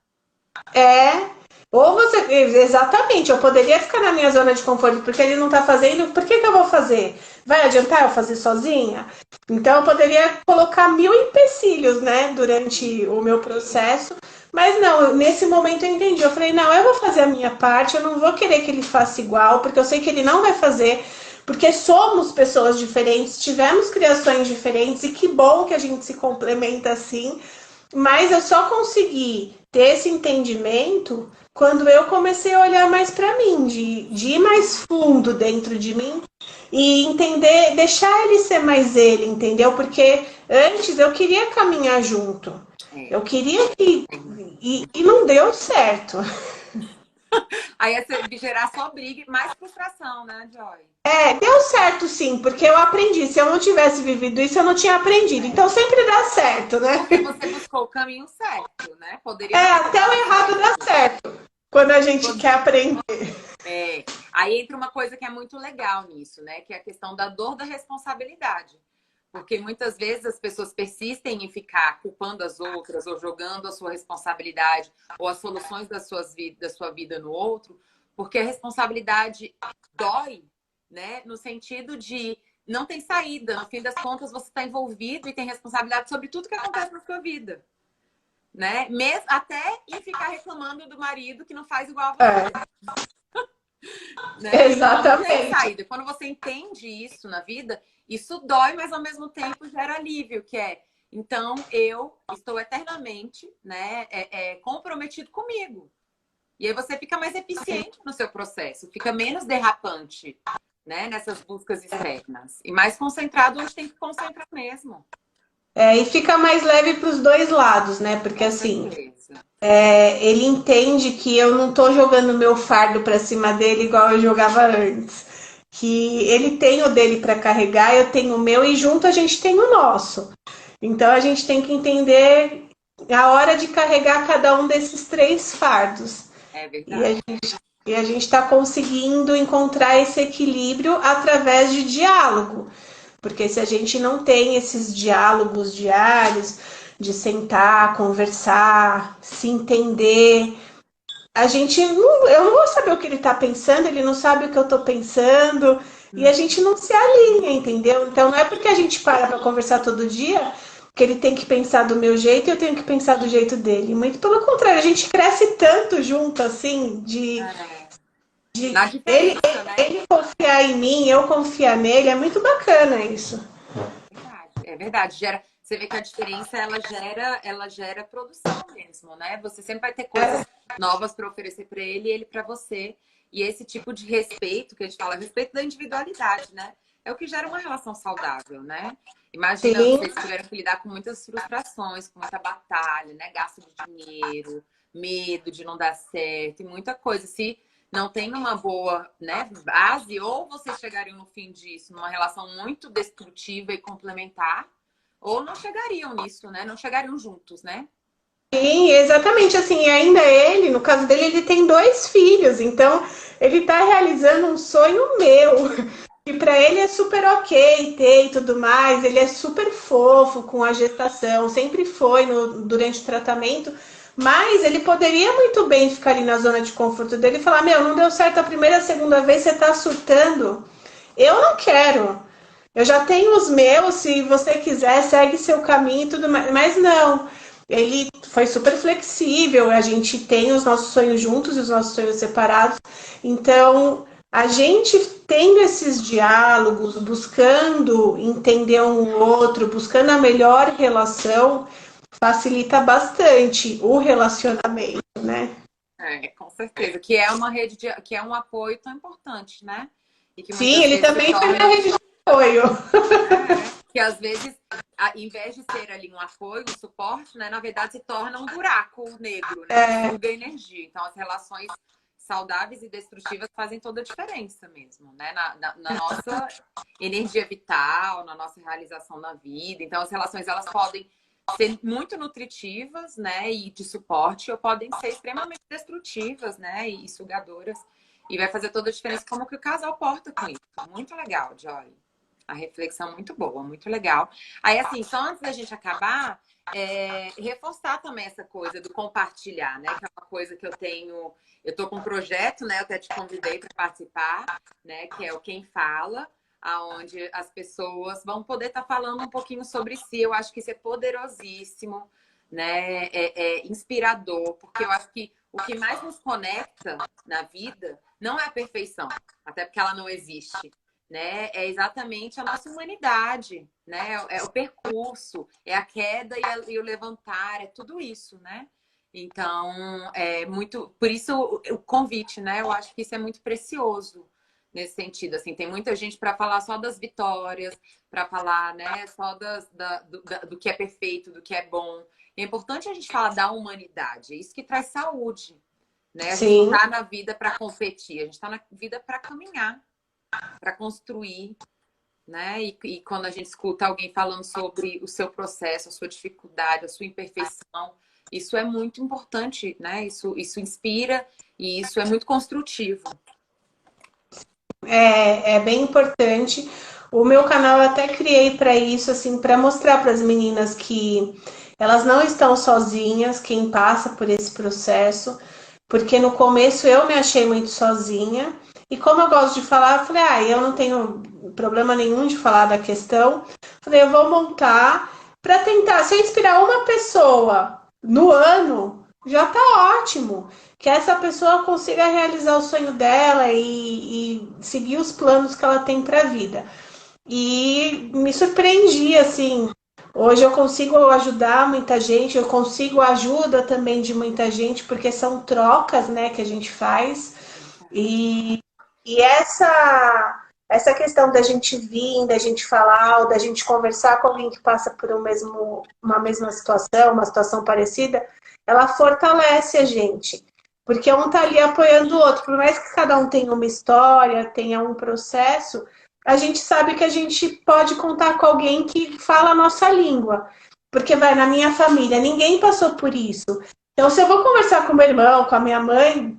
É, ou você. Exatamente, eu poderia ficar na minha zona de conforto, porque ele não tá fazendo, por que que eu vou fazer? Vai adiantar eu fazer sozinha? Então eu poderia colocar mil empecilhos, né, durante o meu processo, mas não, nesse momento eu entendi. Eu falei, não, eu vou fazer a minha parte, eu não vou querer que ele faça igual, porque eu sei que ele não vai fazer, porque somos pessoas diferentes, tivemos criações diferentes, e que bom que a gente se complementa assim. Mas eu só consegui ter esse entendimento quando eu comecei a olhar mais para mim, de ir mais fundo dentro de mim e entender, deixar ele ser mais ele, entendeu? Porque antes eu queria caminhar junto, É. eu queria que. E não deu certo. Aí ia gerar só briga e mais frustração, né, Joy? É, deu certo sim, porque eu aprendi. Se eu não tivesse vivido isso, eu não tinha aprendido. Então sempre dá certo, né? Porque você buscou o caminho certo, né? Poderia É, não ter até o dado errado certo. dá certo quando a gente quer aprender. É. Aí entra uma coisa que é muito legal nisso, né? Que é a questão da dor da responsabilidade. Porque muitas vezes as pessoas persistem em ficar culpando as outras ou jogando a sua responsabilidade ou as soluções da sua vida no outro, porque a responsabilidade dói, né? No sentido de não tem saída. No fim das contas, você está envolvido e tem responsabilidade sobre tudo que acontece na sua vida, né? Mesmo, até em ficar reclamando do marido que não faz igual a você. É, Né? Então não tem exatamente. saída. Quando você entende isso na vida, isso dói, mas ao mesmo tempo gera alívio, que é então eu estou eternamente, né, comprometido comigo. E aí você fica mais eficiente no seu processo, fica menos derrapante, né, nessas buscas externas e mais concentrado onde tem que concentrar mesmo. É, e fica mais leve para os dois lados, né? Porque Com assim, certeza. ele entende que eu não tô jogando meu fardo para cima dele igual eu jogava antes. Que ele tem o dele para carregar, eu tenho o meu e junto a gente tem o nosso. Então a gente tem que entender a hora de carregar cada um desses três fardos. É E a verdade. E a gente está conseguindo encontrar esse equilíbrio através de diálogo. Porque se a gente não tem esses diálogos diários, de sentar, conversar, se entender, a gente não, eu não vou saber o que ele está pensando, ele não sabe o que eu estou pensando, e a gente não se alinha, entendeu? Então não é porque a gente para conversar todo dia que ele tem que pensar do meu jeito e eu tenho que pensar do jeito dele. Muito pelo contrário, a gente cresce tanto junto, assim, É. de Na diferença, né? ele confiar em mim, eu confiar nele, é muito bacana isso. Verdade, é verdade. Você vê que a diferença ela gera produção mesmo, né? Você sempre vai ter coisas novas para oferecer para ele e ele para você. E esse tipo de respeito que a gente fala, respeito da individualidade, né? É o que gera uma relação saudável, né? Imagina Sim, vocês tiveram que lidar com muitas frustrações, com muita batalha, né? Gasto de dinheiro, medo de não dar certo e muita coisa. Se não tem uma boa, né, base, ou vocês chegariam no fim disso numa relação muito destrutiva e complementar, ou não chegariam nisso, né? Não chegariam juntos, né? Sim, exatamente assim. E ainda ele, no caso dele, ele tem 2 filhos, então ele está realizando um sonho meu. E para ele é super ok ter e tudo mais. Ele é super fofo com a gestação, sempre foi durante o tratamento. Mas ele poderia muito bem ficar ali na zona de conforto dele e falar: Meu, não deu certo a primeira, a segunda vez, você tá surtando. Eu não quero. Eu já tenho os meus, se você quiser, segue seu caminho e tudo mais. Mas não. Ele foi super flexível, a gente tem os nossos sonhos juntos e os nossos sonhos separados. Então, a gente tendo esses diálogos, buscando entender um outro, buscando a melhor relação, facilita bastante o relacionamento, né? Com certeza. Que é uma rede que é um apoio tão importante, né? E que Sim, muitas ele vezes se também foi minha torna. rede de apoio. Que às vezes, em vez de ser ali um apoio, um suporte, né, na verdade se torna um buraco negro, né, que suga energia. Então, as relações saudáveis e destrutivas fazem toda a diferença mesmo, né, na nossa energia vital, na nossa realização na vida. Então, as relações, elas podem ser muito nutritivas, né, e de suporte, ou podem ser extremamente destrutivas, né, e sugadoras. E vai fazer toda a diferença como que o casal porta com isso. Muito legal, Joy. A reflexão muito boa, muito legal. Aí, assim, só antes da gente acabar, reforçar também essa coisa do compartilhar, né? Que é uma coisa que eu tenho. Eu tô com um projeto, né? Eu até te convidei para participar, né? Que é o Quem Fala, aonde as pessoas vão poder estar falando um pouquinho sobre si. Eu acho que isso é poderosíssimo, né? É inspirador, porque eu acho que o que mais nos conecta na vida não é a perfeição, até porque ela não existe, né? É exatamente a nossa humanidade, né? É o percurso, é a queda e o levantar, é tudo isso, né? Então, é muito, por isso o convite, né? Eu acho que isso é muito precioso nesse sentido. Assim, tem muita gente para falar só das vitórias, para falar, né? Só do que é perfeito, do que é bom. É importante a gente falar da humanidade. É isso que traz saúde, né? A gente não Sim. está na vida para competir, a gente está na vida para caminhar, para construir, né? E quando a gente escuta alguém falando sobre o seu processo, a sua dificuldade, a sua imperfeição, isso é muito importante, né? Isso inspira e isso é muito construtivo. É bem importante. O meu canal eu até criei para isso, assim, para mostrar para as meninas que elas não estão sozinhas, quem passa por esse processo, porque no começo eu me achei muito sozinha. E como eu gosto de falar, eu falei, eu não tenho problema nenhum de falar da questão. Falei, eu vou montar para tentar, se eu inspirar uma pessoa no ano, já tá ótimo que essa pessoa consiga realizar o sonho dela e seguir os planos que ela tem para a vida. E me surpreendi, assim. Hoje eu consigo ajudar muita gente, eu consigo a ajuda também de muita gente, porque são trocas, né, que a gente faz. E, e essa questão da gente vir, da gente falar, ou da gente conversar com alguém que passa por uma mesma situação, uma situação parecida, ela fortalece a gente. Porque um tá ali apoiando o outro. Por mais que cada um tenha uma história, tenha um processo, a gente sabe que a gente pode contar com alguém que fala a nossa língua. Porque vai na minha família, ninguém passou por isso. Então, se eu vou conversar com meu irmão, com a minha mãe,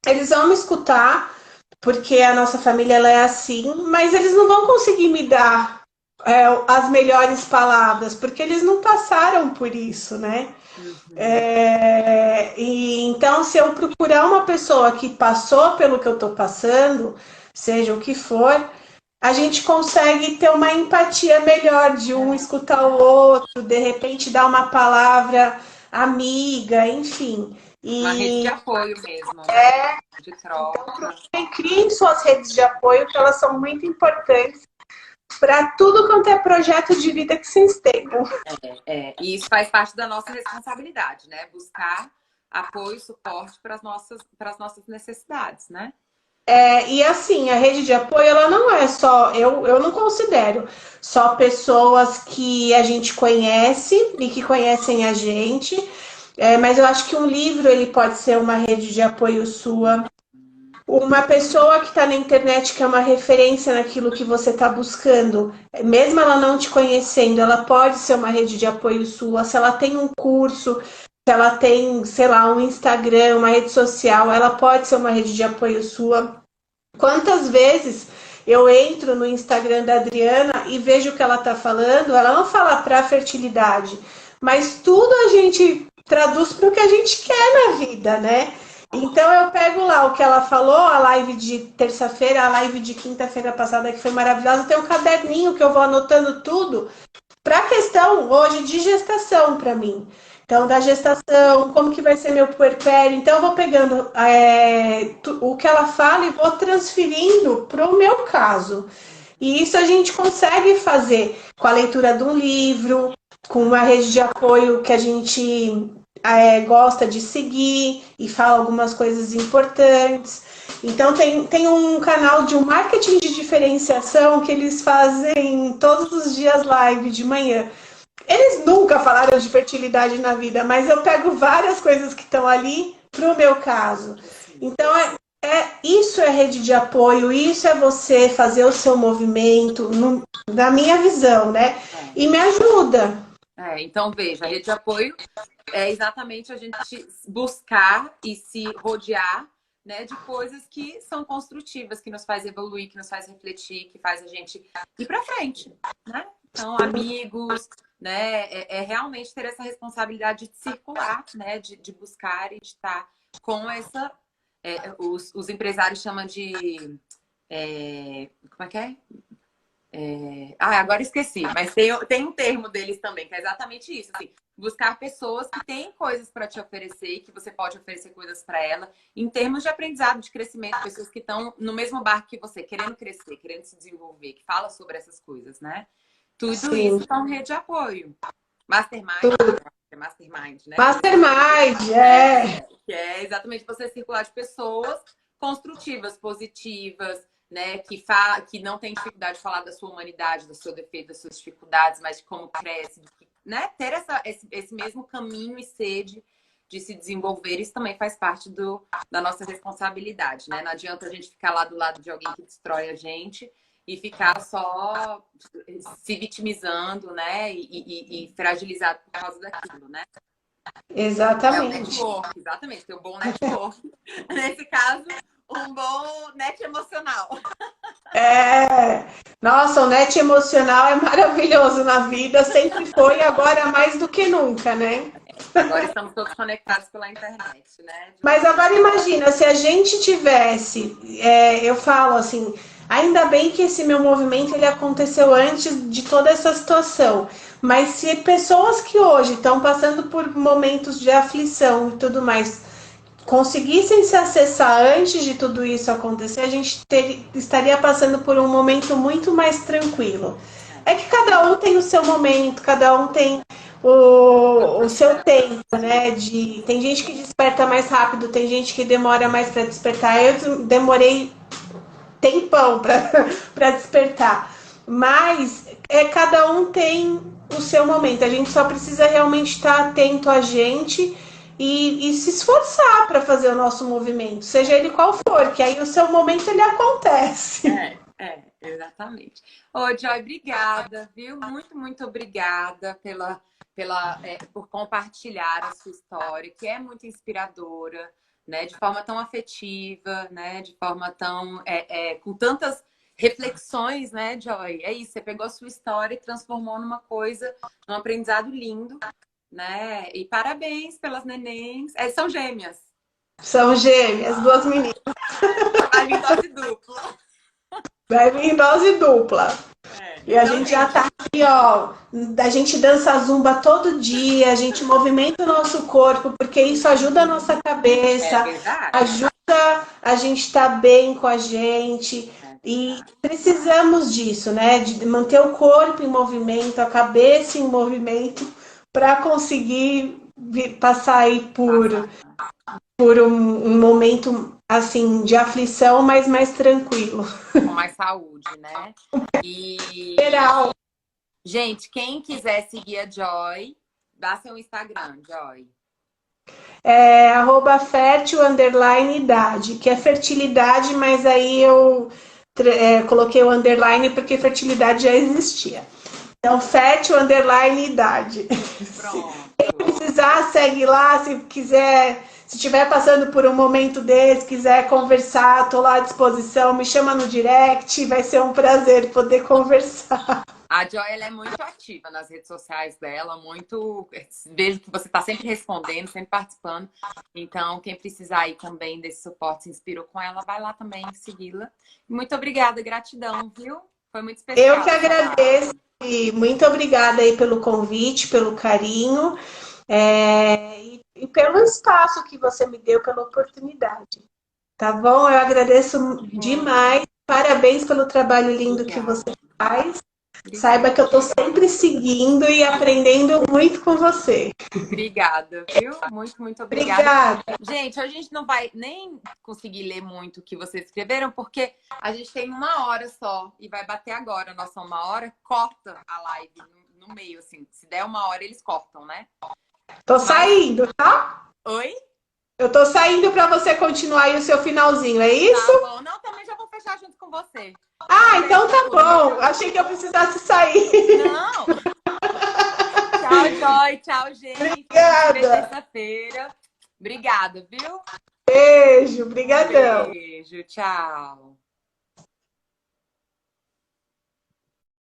eles vão me escutar, porque a nossa família ela é assim, mas eles não vão conseguir me dar as melhores palavras, porque eles não passaram por isso, né? E então, se eu procurar uma pessoa que passou pelo que eu estou passando, seja o que for, a gente consegue ter uma empatia melhor de um escutar o outro, de repente dar uma palavra amiga, enfim. Uma rede de E apoio mesmo, né? De troca. criem suas redes de apoio, que elas são muito importantes para tudo quanto é projeto de vida que vocês tenham. E isso faz parte da nossa responsabilidade, né? Buscar apoio e suporte para as nossas necessidades, né? E assim, a rede de apoio, ela não é só, eu não considero só pessoas que a gente conhece e que conhecem a gente, mas eu acho que um livro, ele pode ser uma rede de apoio sua. Uma pessoa que está na internet que é uma referência naquilo que você está buscando, mesmo ela não te conhecendo, ela pode ser uma rede de apoio sua. Se ela tem um curso, se ela tem, sei lá, um Instagram, uma rede social, ela pode ser uma rede de apoio sua. Quantas vezes eu entro no Instagram da Adriana e vejo o que ela está falando, ela não fala para fertilidade, mas tudo a gente traduz para o que a gente quer na vida, né? Então eu pego lá o que ela falou, a live de terça-feira, a live de quinta-feira passada que foi maravilhosa, tem um caderninho que eu vou anotando tudo para a questão hoje de gestação para mim. Então, da gestação, como que vai ser meu puerpério. Então, eu vou pegando o que ela fala e vou transferindo para o meu caso. E isso a gente consegue fazer com a leitura de um livro, com uma rede de apoio que a gente gosta de seguir e fala algumas coisas importantes. Então, tem um canal de um marketing de diferenciação que eles fazem todos os dias live de manhã. Eles nunca falaram de fertilidade na vida, mas eu pego várias coisas que estão ali para o meu caso. Então, isso é rede de apoio, isso é você fazer o seu movimento, na minha visão, né? E me ajuda. Então, veja, a rede de apoio é exatamente a gente buscar e se rodear, né, de coisas que são construtivas, que nos faz evoluir, que nos faz refletir, que faz a gente ir para frente, né? Então, amigos, né, realmente ter essa responsabilidade de circular, né, de buscar e de estar com essa... os empresários chamam de... como é que é? Agora esqueci, mas tem um termo deles também, que é exatamente isso, assim, buscar pessoas que têm coisas para te oferecer e que você pode oferecer coisas para ela, em termos de aprendizado, de crescimento, pessoas que estão no mesmo barco que você, querendo crescer, querendo se desenvolver, que fala sobre essas coisas, né? Tudo Sim. isso é rede de apoio. Mastermind, Mastermind, né? Mastermind, Que é exatamente você circular de pessoas construtivas, positivas, né, que não tem dificuldade de falar da sua humanidade, do seu defeito, das suas dificuldades, mas de como cresce, né? Ter esse mesmo caminho e sede de se desenvolver, isso também faz parte da nossa responsabilidade, né? Não adianta a gente ficar lá do lado de alguém que destrói a gente e ficar só se vitimizando, né? E fragilizado por causa daquilo, né? Exatamente. É o network, exatamente, ter um bom network. Nesse caso, um bom net emocional. Nossa, o net emocional é maravilhoso na vida, sempre foi e agora mais do que nunca, né? Agora estamos todos conectados pela internet, né? Mas agora imagina, se a gente tivesse, eu falo assim, ainda bem que esse meu movimento ele aconteceu antes de toda essa situação. Mas se pessoas que hoje estão passando por momentos de aflição e tudo mais conseguissem se acessar antes de tudo isso acontecer, a gente estaria passando por um momento muito mais tranquilo. É que cada um tem o seu momento, cada um tem o seu tempo, né? Tem gente que desperta mais rápido, tem gente que demora mais para despertar. Eu demorei tempão para despertar. Mas cada um tem o seu momento. A gente só precisa realmente estar atento a gente e se esforçar para fazer o nosso movimento, seja ele qual for, que aí o seu momento ele acontece. Exatamente. Ô, Joy, obrigada, viu? Muito, muito obrigada por compartilhar a sua história, que é muito inspiradora, né? De forma tão afetiva, né? De forma tão... com tantas reflexões, né, Joy? É isso, você pegou a sua história e transformou num aprendizado lindo, né? E parabéns pelas nenéns. São gêmeas. São gêmeas, duas meninas. Vai vir dose dupla. Vai vir dose dupla. E a gente já tá aqui, ó. A gente dança zumba todo dia, a gente movimenta o nosso corpo, porque isso ajuda a nossa cabeça, ajuda a gente estar bem com a gente. E precisamos disso, né? De manter o corpo em movimento, a cabeça em movimento, para conseguir passar aí por um momento assim de aflição, mas mais tranquilo. Com mais saúde, né? E geral. Gente, quem quiser seguir a Joy, dá seu Instagram, Joy. @fértil_idade, que é fertilidade, mas aí eu coloquei o underline porque fertilidade já existia. Então, fértil, underline, idade. Pronto. Se precisar, segue lá. Se quiser, se estiver passando por um momento desse, quiser conversar, estou lá à disposição. Me chama no direct, vai ser um prazer poder conversar. A Joy, ela é muito ativa nas redes sociais dela, muito. Vejo que você está sempre respondendo, sempre participando. Então, quem precisar aí também desse suporte, se inspirou com ela, vai lá também segui-la. Muito obrigada, gratidão, viu? Foi muito especial. Eu que agradeço e muito obrigada aí pelo convite, pelo carinho e pelo espaço que você me deu, pela oportunidade. Tá bom? Eu agradeço demais. Parabéns pelo trabalho lindo que você faz. Saiba que eu estou sempre seguindo e aprendendo muito com você. Obrigada, viu? Muito, muito obrigada. Gente, a gente não vai nem conseguir ler muito o que vocês escreveram, porque a gente tem 1 hora só e vai bater agora a nossa 1 hora, corta a live no meio, assim. Se der 1 hora, eles cortam, né? Tô saindo, tá? Oi? Eu tô saindo para você continuar aí o seu finalzinho, é isso? Tá bom. Não, também já vou fechar junto com você. Ah, então tá bom. Achei que eu precisasse sair. Não! Tchau, Joy. Tchau, gente. Obrigada. Terça-feira. Obrigada, viu? Beijo, brigadão. Beijo, tchau.